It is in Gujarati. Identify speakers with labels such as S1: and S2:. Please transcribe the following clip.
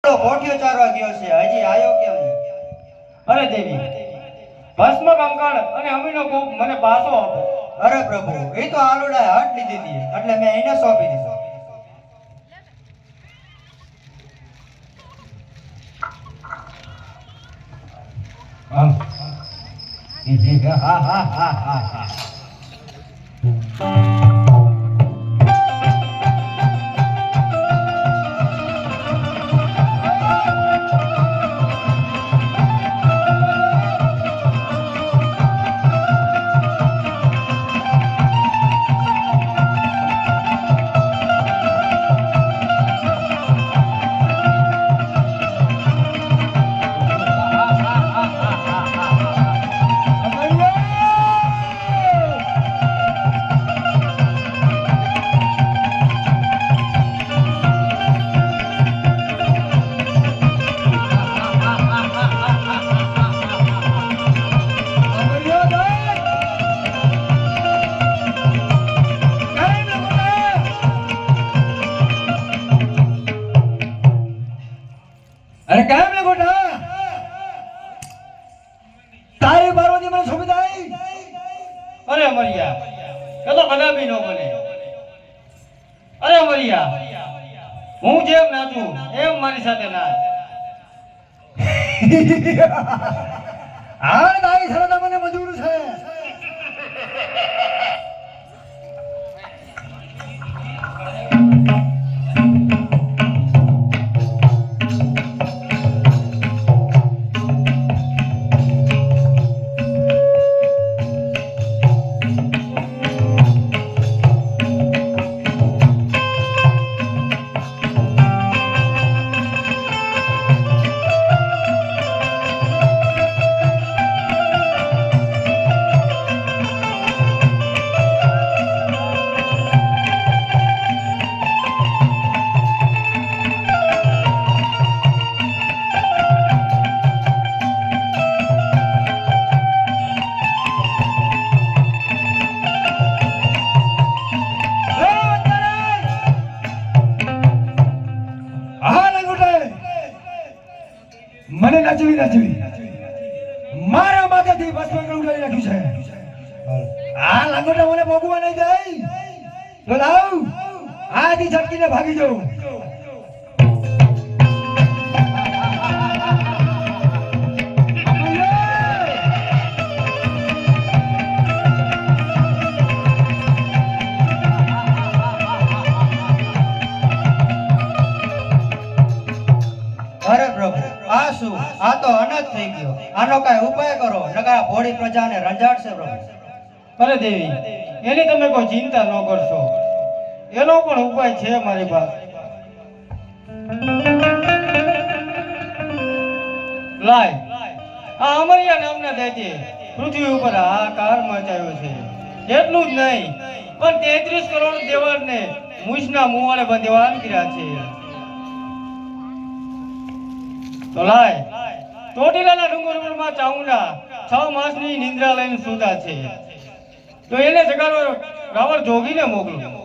S1: ભોટિયો ચારવા ગયો છે, હજી આયો કેમ નહીં?
S2: અરે દેવી, ભસ્મ કંકણ અને અમીનો ભોગ મને પાછો આપો.
S1: અરે પ્રભુ, એ તો આલોડાએ હાથ લીધી હતી એટલે મેં એને સોંપી દીધો.
S3: હા હા હા હા હા. અરે કેમ ને ગોઠા તારી પાર્વતી મને સોંપી દઈ.
S2: અરે મરિયા, એ તો કદાપી ન બને. અરે મરિયા, હું જેમ નાચું એમ મારી સાથે નાચ.
S3: હા તારી સરતા મને મજૂર છે. મને નચવી નચવી મારા માથેથી ભસ્મ ઉડાવી નાખ્યું છે. આ લાંગોટા મને ભોગવા નહીં દઈ તો લાવ આથી છટકીને ભાગી જાઉં.
S1: અરે પ્રભુ, આ શું? આ તો અનાથ થઈ ગયો. આનો કાંઈ ઉપાય કરો, નકર આ ભોળી પ્રજાને રંજાડશે પ્રભુ.
S2: અરે દેવી, એની તમે કોઈ ચિંતા ન કરશો, એનો પણ ઉપાય છે મારી પાસે. લાય, આ અમરિયા નામના દૈત્યે પૃથ્વી ઉપર હાહાકાર મચાવ્યો છે. એટલું જ નહીં, પણ 33 કરોડ દેવાળને મૂછના મુવાડે બંધવાન કર્યા છે. તો લાય, ચોટીલાના ડુંગર ઉપરમાં ચાઉંડા 6 માસની નિંદ્રા લઈને સૂતા છે. તો એને જગાડો રાવણ જોગીને મોકલું.